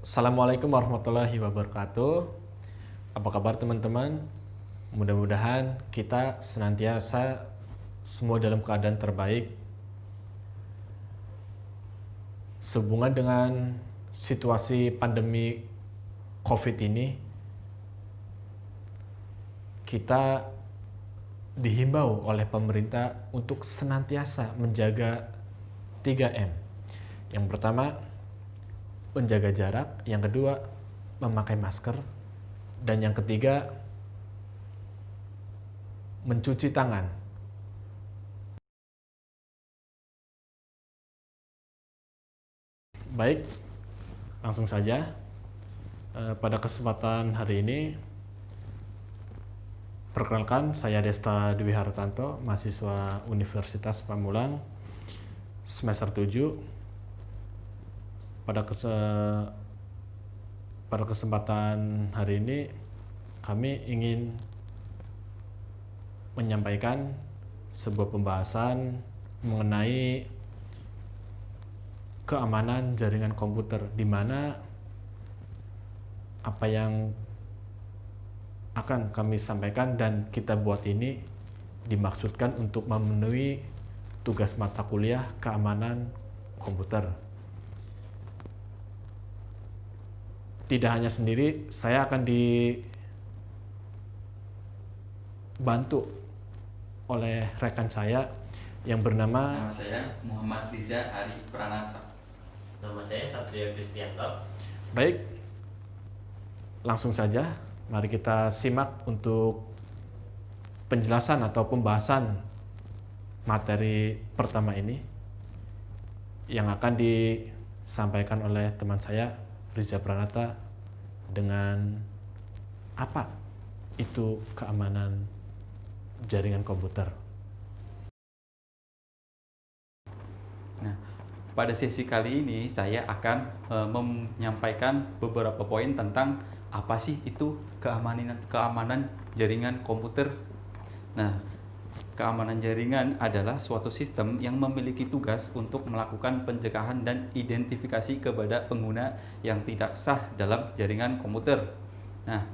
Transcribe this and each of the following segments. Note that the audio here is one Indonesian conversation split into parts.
Assalamualaikum warahmatullahi wabarakatuh. Apa kabar teman-teman? Mudah-mudahan kita senantiasa semua dalam keadaan terbaik. Sehubungan dengan situasi pandemi COVID ini, kita dihimbau oleh pemerintah untuk senantiasa menjaga 3M. Yang pertama, menjaga jarak, yang kedua memakai masker, dan yang ketiga mencuci tangan. Baik, langsung saja. Pada kesempatan hari ini, perkenalkan saya Desta Dwi Hartanto, mahasiswa Universitas Pamulang, semester 7. Pada kesempatan hari ini, kami ingin menyampaikan sebuah pembahasan mengenai keamanan jaringan komputer, di mana apa yang akan kami sampaikan dan kita buat ini dimaksudkan untuk memenuhi tugas mata kuliah keamanan komputer. Tidak hanya sendiri, saya akan dibantu oleh rekan saya yang bernama... Nama saya Muhammad Riza Ari Pranata. Nama saya Satria Kristianto. Baik, langsung saja mari kita simak untuk penjelasan atau pembahasan materi pertama ini yang akan disampaikan oleh teman saya Riza Pranata dengan apa itu keamanan jaringan komputer. Nah, pada sesi kali ini saya akan menyampaikan beberapa poin tentang apa sih itu keamanan jaringan komputer. Nah, keamanan jaringan adalah suatu sistem yang memiliki tugas untuk melakukan pencegahan dan identifikasi kepada pengguna yang tidak sah dalam jaringan komputer. Nah,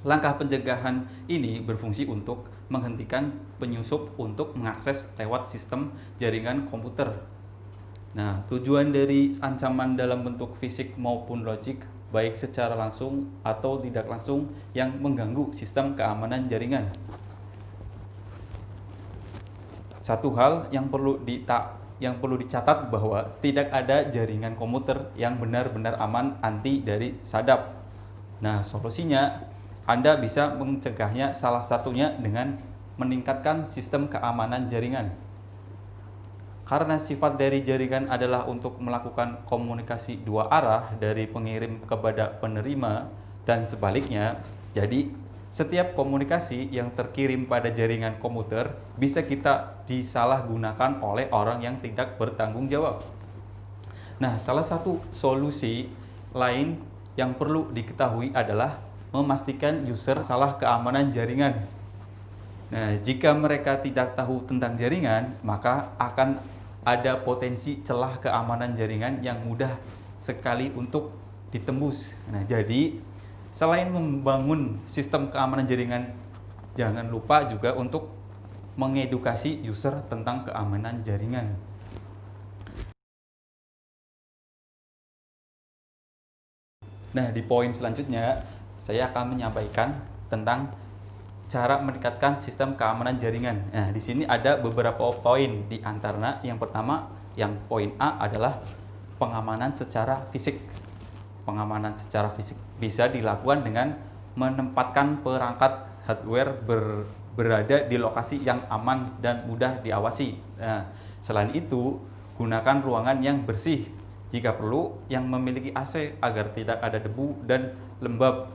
langkah pencegahan ini berfungsi untuk menghentikan penyusup untuk mengakses lewat sistem jaringan komputer. Nah, tujuan dari ancaman dalam bentuk fisik maupun logik, baik secara langsung atau tidak langsung, yang mengganggu sistem keamanan jaringan. Satu hal yang perlu dicatat bahwa tidak ada jaringan komputer yang benar-benar aman anti dari sadap. Nah, solusinya Anda bisa mencegahnya, salah satunya dengan meningkatkan sistem keamanan jaringan. Karena sifat dari jaringan adalah untuk melakukan komunikasi dua arah dari pengirim kepada penerima dan sebaliknya, jadi setiap komunikasi yang terkirim pada jaringan komputer bisa kita disalahgunakan oleh orang yang tidak bertanggung jawab. Nah, salah satu solusi lain yang perlu diketahui adalah memastikan user salah keamanan jaringan. Nah, jika mereka tidak tahu tentang jaringan, maka akan ada potensi celah keamanan jaringan yang mudah sekali untuk ditembus. Nah, jadi selain membangun sistem keamanan jaringan, jangan lupa juga untuk mengedukasi user tentang keamanan jaringan. Nah, di poin selanjutnya, saya akan menyampaikan tentang cara meningkatkan sistem keamanan jaringan. Nah, di sini ada beberapa poin, di antaranya yang pertama, yang poin A adalah pengamanan secara fisik. Pengamanan secara fisik bisa dilakukan dengan menempatkan perangkat hardware berada di lokasi yang aman dan mudah diawasi. Nah, selain itu, gunakan ruangan yang bersih, jika perlu yang memiliki AC agar tidak ada debu dan lembab.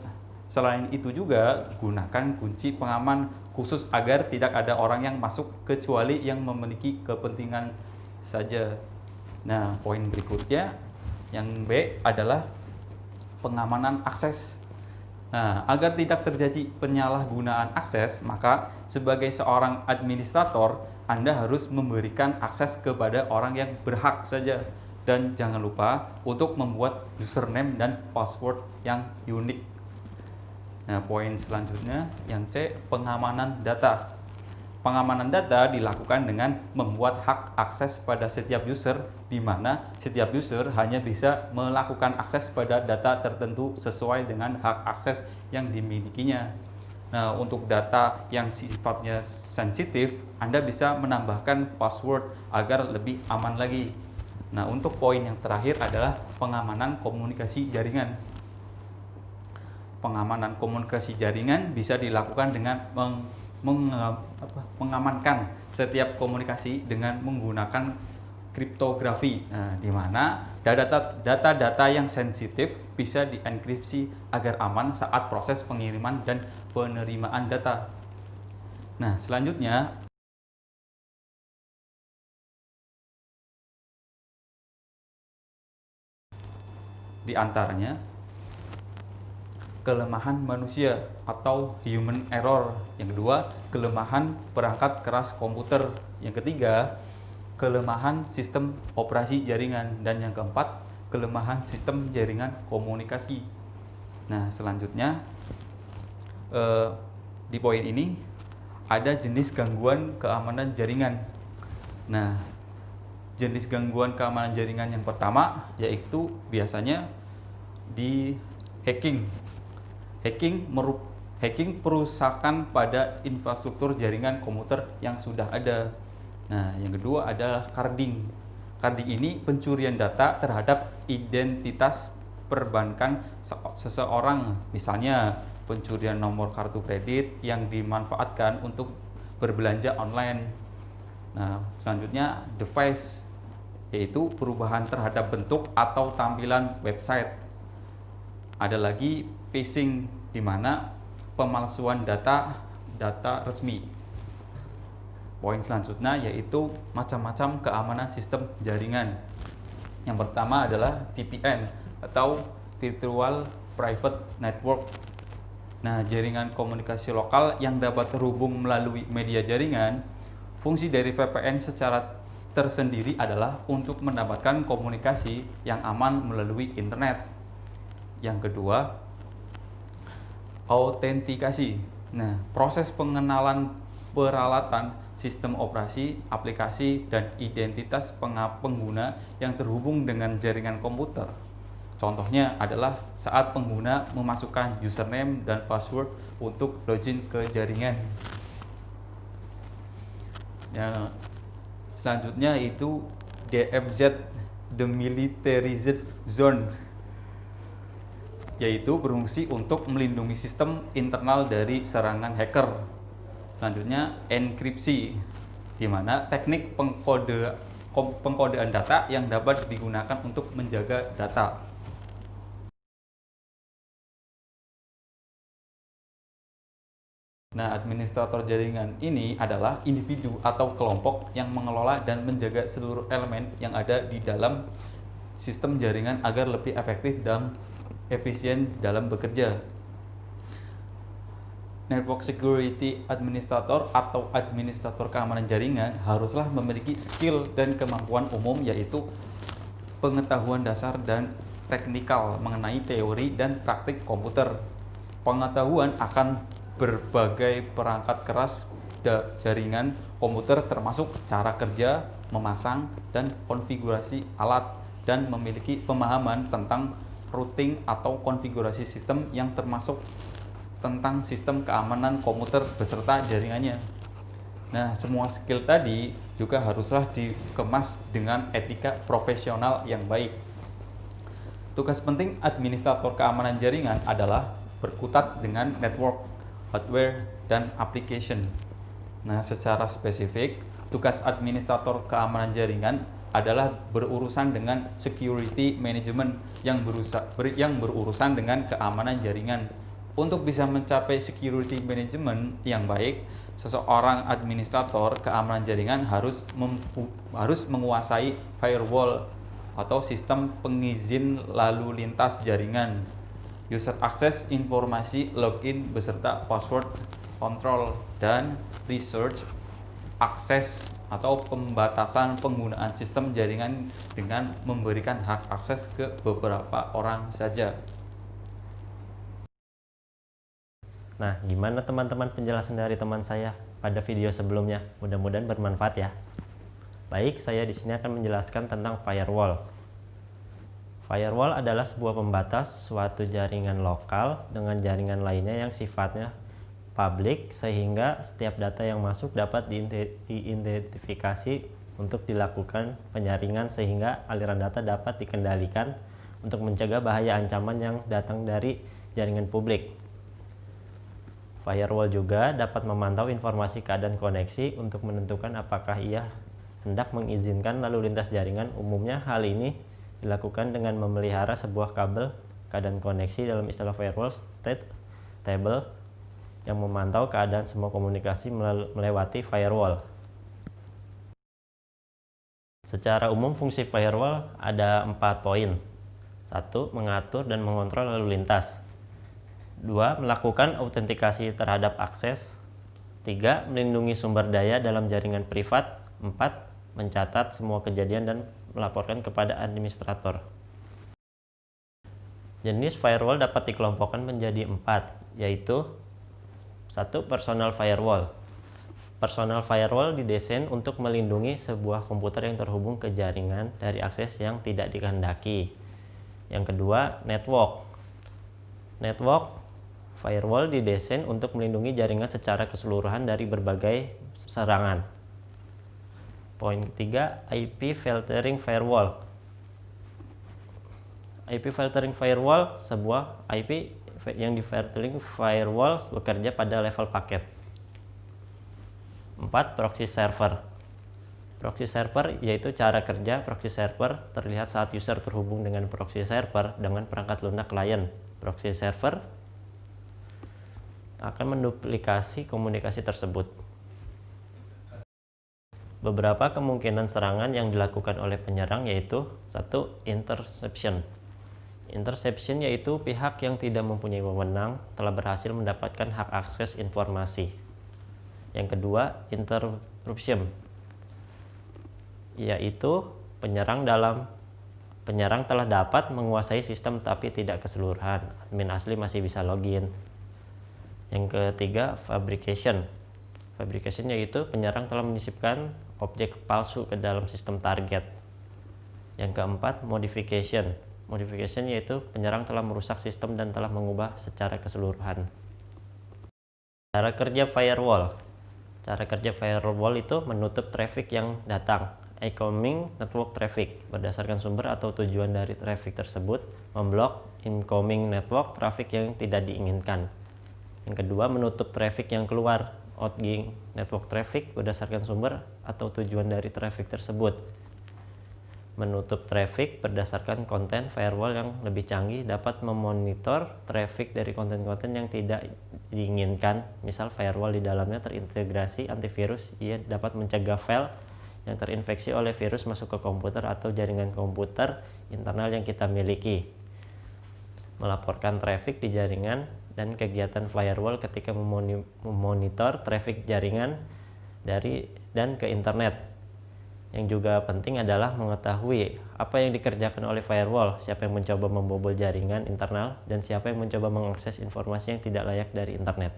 Selain itu juga, gunakan kunci pengaman khusus agar tidak ada orang yang masuk kecuali yang memiliki kepentingan saja. Nah, poin berikutnya yang B adalah pengamanan akses. Nah, agar tidak terjadi penyalahgunaan akses, maka sebagai seorang administrator, Anda harus memberikan akses kepada orang yang berhak saja. Dan jangan lupa untuk membuat username dan password yang unik. Nah, poin selanjutnya yang C, pengamanan data. Pengamanan data dilakukan dengan membuat hak akses pada setiap user, di mana setiap user hanya bisa melakukan akses pada data tertentu sesuai dengan hak akses yang dimilikinya. Nah, untuk data yang sifatnya sensitif, Anda bisa menambahkan password agar lebih aman lagi. Nah, untuk poin yang terakhir adalah pengamanan komunikasi jaringan. Pengamanan komunikasi jaringan bisa dilakukan dengan mengamankan setiap komunikasi dengan menggunakan kriptografi, di mana data-data yang sensitif bisa dienkripsi agar aman saat proses pengiriman dan penerimaan data. Nah, selanjutnya di antaranya kelemahan manusia atau human error. Yang kedua, kelemahan perangkat keras komputer. Yang ketiga, kelemahan sistem operasi jaringan. Dan yang keempat, kelemahan sistem jaringan komunikasi. Nah, selanjutnya di poin ini ada jenis gangguan keamanan jaringan. Nah, jenis gangguan keamanan jaringan yang pertama yaitu biasanya di hacking. Hacking perusakan pada infrastruktur jaringan komputer yang sudah ada. Nah, yang kedua adalah carding. Carding ini pencurian data terhadap identitas perbankan seseorang, misalnya pencurian nomor kartu kredit yang dimanfaatkan untuk berbelanja online. Nah, selanjutnya device, yaitu perubahan terhadap bentuk atau tampilan website. Ada lagi phishing, di mana pemalsuan data resmi. Poin selanjutnya yaitu macam-macam keamanan sistem jaringan. Yang pertama adalah VPN atau Virtual Private Network. Nah, jaringan komunikasi lokal yang dapat terhubung melalui media jaringan. Fungsi dari VPN secara tersendiri adalah untuk mendapatkan komunikasi yang aman melalui internet. Yang kedua, autentikasi. Nah, proses pengenalan peralatan, sistem operasi, aplikasi, dan identitas pengguna yang terhubung dengan jaringan komputer. Contohnya adalah saat pengguna memasukkan username dan password untuk login ke jaringan. Yang selanjutnya itu DMZ, Demilitarized Zone, yaitu berfungsi untuk melindungi sistem internal dari serangan hacker. Selanjutnya enkripsi, di mana teknik pengkodean data yang dapat digunakan untuk menjaga data. Nah, administrator jaringan ini adalah individu atau kelompok yang mengelola dan menjaga seluruh elemen yang ada di dalam sistem jaringan agar lebih efektif dan efisien dalam bekerja. Network Security Administrator atau administrator keamanan jaringan haruslah memiliki skill dan kemampuan umum, yaitu pengetahuan dasar dan teknikal mengenai teori dan praktik komputer, pengetahuan akan berbagai perangkat keras jaringan komputer termasuk cara kerja, memasang, dan konfigurasi alat, dan memiliki pemahaman tentang routing atau konfigurasi sistem yang termasuk tentang sistem keamanan komputer beserta jaringannya. Nah, semua skill tadi juga haruslah dikemas dengan etika profesional yang baik. Tugas penting administrator keamanan jaringan adalah berkutat dengan network, hardware, dan application. Nah, secara spesifik, tugas administrator keamanan jaringan adalah berurusan dengan security management yang berurusan dengan keamanan jaringan. Untuk bisa mencapai security management yang baik, seseorang administrator keamanan jaringan harus menguasai firewall atau sistem pengizin lalu lintas jaringan, user access informasi login beserta password control, dan research access atau pembatasan penggunaan sistem jaringan dengan memberikan hak akses ke beberapa orang saja. Nah, gimana teman-teman penjelasan dari teman saya pada video sebelumnya? Mudah-mudahan bermanfaat ya. Baik, saya di sini akan menjelaskan tentang firewall. Firewall adalah sebuah pembatas suatu jaringan lokal dengan jaringan lainnya yang sifatnya publik, sehingga setiap data yang masuk dapat diidentifikasi untuk dilakukan penyaringan, sehingga aliran data dapat dikendalikan untuk mencegah bahaya ancaman yang datang dari jaringan publik. Firewall juga dapat memantau informasi keadaan koneksi untuk menentukan apakah ia hendak mengizinkan lalu lintas jaringan. Umumnya hal ini dilakukan dengan memelihara sebuah kabel keadaan koneksi, dalam istilah firewall state table, yang memantau keadaan semua komunikasi melewati firewall. Secara umum fungsi firewall ada 4 poin. 1. Mengatur dan mengontrol lalu lintas. 2. Melakukan autentikasi terhadap akses. 3. Melindungi sumber daya dalam jaringan privat. 4. Mencatat semua kejadian dan melaporkan kepada administrator. Jenis firewall dapat dikelompokkan menjadi 4, yaitu 1. Personal firewall. Personal firewall didesain untuk melindungi sebuah komputer yang terhubung ke jaringan dari akses yang tidak dikehendaki. Yang kedua, network. Network firewall didesain untuk melindungi jaringan secara keseluruhan dari berbagai serangan. Poin ketiga, IP filtering firewall. IP filtering firewall, sebuah IP yang di filtering firewall bekerja pada level paket. 4. Proxy server. Proxy server yaitu cara kerja proxy server terlihat saat user terhubung dengan proxy server dengan perangkat lunak klien. Proxy server akan menduplikasi komunikasi tersebut. Beberapa kemungkinan serangan yang dilakukan oleh penyerang yaitu 1. Interception. Interception yaitu pihak yang tidak mempunyai wewenang telah berhasil mendapatkan hak akses informasi. Yang kedua, interruption, yaitu penyerang telah dapat menguasai sistem tapi tidak keseluruhan. Admin asli masih bisa login. Yang ketiga, fabrication. Fabrication yaitu penyerang telah menyisipkan objek palsu ke dalam sistem target. Yang keempat, modification. Modification yaitu penyerang telah merusak sistem dan telah mengubah secara keseluruhan. Cara kerja firewall. Cara kerja firewall itu menutup traffic yang datang, incoming network traffic, berdasarkan sumber atau tujuan dari traffic tersebut, memblok incoming network traffic yang tidak diinginkan. Yang kedua, menutup traffic yang keluar, outgoing network traffic, berdasarkan sumber atau tujuan dari traffic tersebut. Menutup traffic berdasarkan konten. Firewall yang lebih canggih dapat memonitor traffic dari konten-konten yang tidak diinginkan. Misal firewall di dalamnya terintegrasi antivirus, ia dapat mencegah file yang terinfeksi oleh virus masuk ke komputer atau jaringan komputer internal yang kita miliki. Melaporkan traffic di jaringan dan kegiatan firewall ketika memonitor traffic jaringan dari dan ke internet. Yang juga penting adalah mengetahui apa yang dikerjakan oleh firewall, siapa yang mencoba membobol jaringan internal, dan siapa yang mencoba mengakses informasi yang tidak layak dari internet.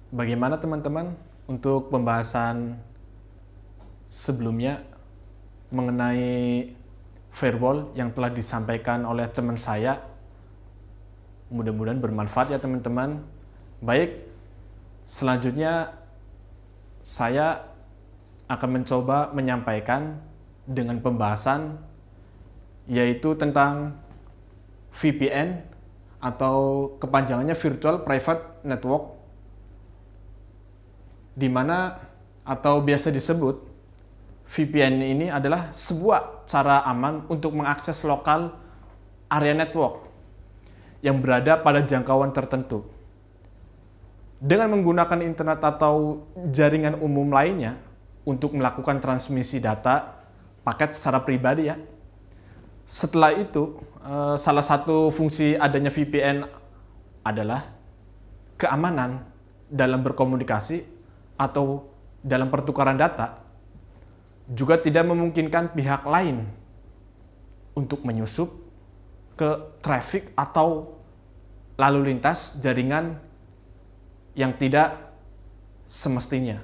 Bagaimana teman-teman untuk pembahasan sebelumnya mengenai firewall yang telah disampaikan oleh teman saya? Mudah-mudahan bermanfaat ya teman-teman. Baik, selanjutnya saya akan mencoba menyampaikan dengan pembahasan yaitu tentang VPN atau kepanjangannya Virtual Private Network, di mana atau biasa disebut VPN ini adalah sebuah cara aman untuk mengakses lokal area network yang berada pada jangkauan tertentu. Dengan menggunakan internet atau jaringan umum lainnya untuk melakukan transmisi data paket secara pribadi ya. Setelah itu, salah satu fungsi adanya VPN adalah keamanan dalam berkomunikasi atau dalam pertukaran data juga tidak memungkinkan pihak lain untuk menyusup ke traffic atau lalu lintas jaringan yang tidak semestinya.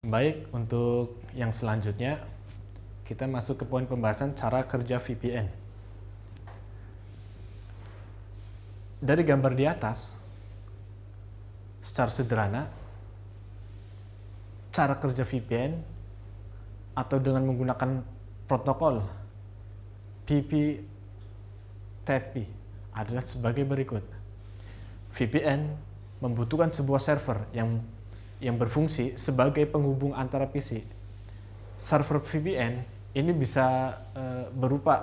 Baik, untuk yang selanjutnya kita masuk ke poin pembahasan cara kerja VPN. Dari gambar di atas, secara sederhana, cara kerja VPN atau dengan menggunakan protokol PPTP adalah sebagai berikut. VPN membutuhkan sebuah server yang berfungsi sebagai penghubung antara PC. Server VPN ini bisa berupa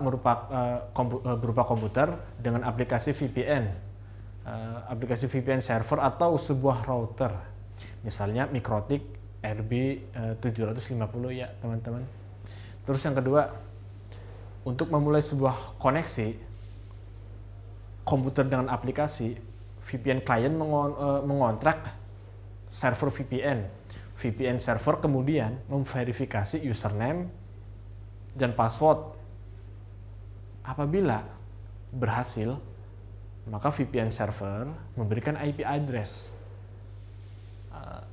komputer dengan aplikasi VPN. Aplikasi VPN server atau sebuah router, misalnya Mikrotik RB750 ya teman-teman. Terus yang kedua, untuk memulai sebuah koneksi komputer dengan aplikasi, VPN client mengontrak server VPN. VPN server kemudian memverifikasi username dan password. Apabila berhasil, maka VPN server memberikan IP address.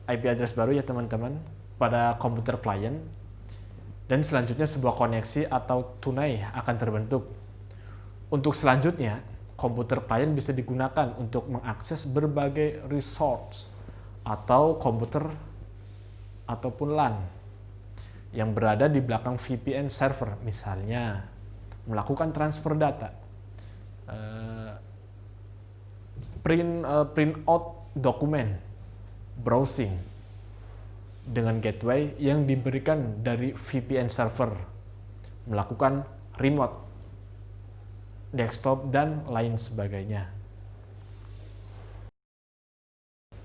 IP address baru ya teman-teman pada komputer klien, dan selanjutnya sebuah koneksi atau tunai akan terbentuk. Untuk selanjutnya, komputer klien bisa digunakan untuk mengakses berbagai resource atau komputer ataupun LAN yang berada di belakang VPN server, misalnya melakukan transfer data, print out dokumen, browsing dengan gateway yang diberikan dari VPN server, melakukan remote, desktop, dan lain sebagainya.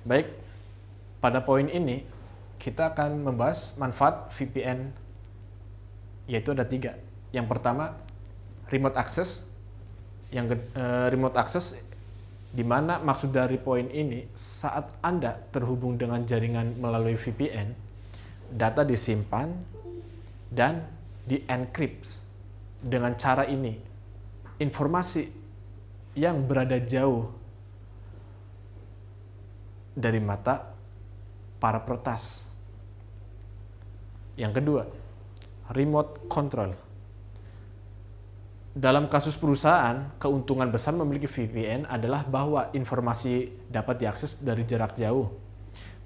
Baik, pada poin ini kita akan membahas manfaat VPN, yaitu ada 3. Yang pertama, remote access. Remote access, di mana maksud dari poin ini, saat Anda terhubung dengan jaringan melalui VPN, data disimpan dan di-encrypt. Dengan cara ini, informasi yang berada jauh dari mata para peretas. Yang kedua, remote control. Dalam kasus perusahaan, keuntungan besar memiliki VPN adalah bahwa informasi dapat diakses dari jarak jauh,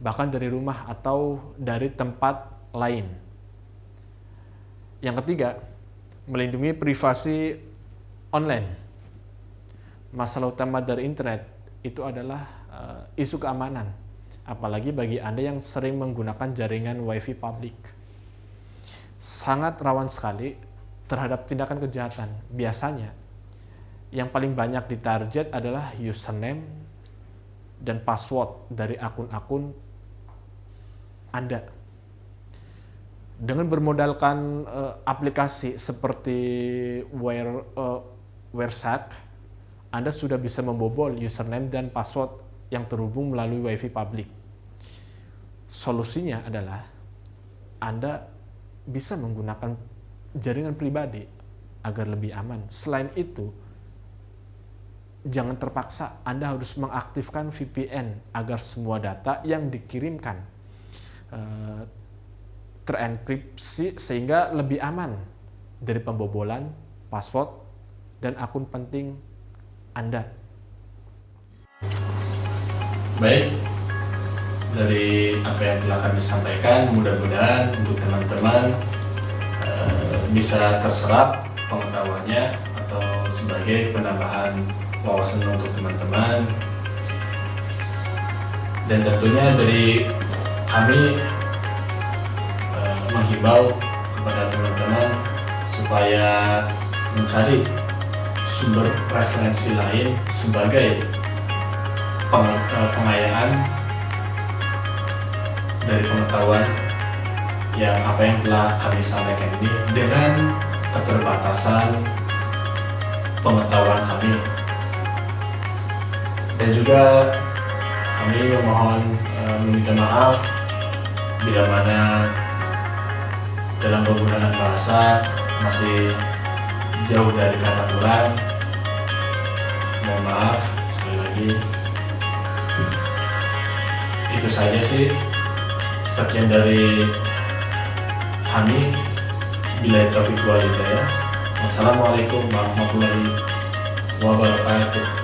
bahkan dari rumah atau dari tempat lain. Yang ketiga, melindungi privasi online. Masalah utama dari internet itu adalah isu keamanan, apalagi bagi Anda yang sering menggunakan jaringan WiFi publik. Sangat rawan sekali terhadap tindakan kejahatan. Biasanya yang paling banyak ditarget adalah username dan password dari akun-akun Anda. Dengan bermodalkan aplikasi seperti Wireshark, Anda sudah bisa membobol username dan password yang terhubung melalui WiFi publik. Solusinya adalah Anda bisa menggunakan jaringan pribadi agar lebih aman. Selain itu, jangan terpaksa Anda harus mengaktifkan VPN agar semua data yang dikirimkan terenkripsi sehingga lebih aman dari pembobolan password dan akun penting Anda. Baik, dari apa yang telah kami sampaikan, mudah-mudahan untuk teman-teman bisa terserap pengetahuannya atau sebagai penambahan wawasan untuk teman-teman. Dan tentunya dari kami menghimbau kepada teman-teman supaya mencari sumber referensi lain sebagai pengayaan dari pengetahuan yang apa yang telah kami sampaikan ini dengan keterbatasan pengetahuan kami. Dan juga Kami memohon meminta maaf bila mana dalam penggunaan bahasa masih jauh dari kata kurang. Mohon maaf sekali lagi. Itu saja sih. Sekian dari kami. Billahi taufiq wal hidayah. Wassalamualaikum warahmatullahi wabarakatuh.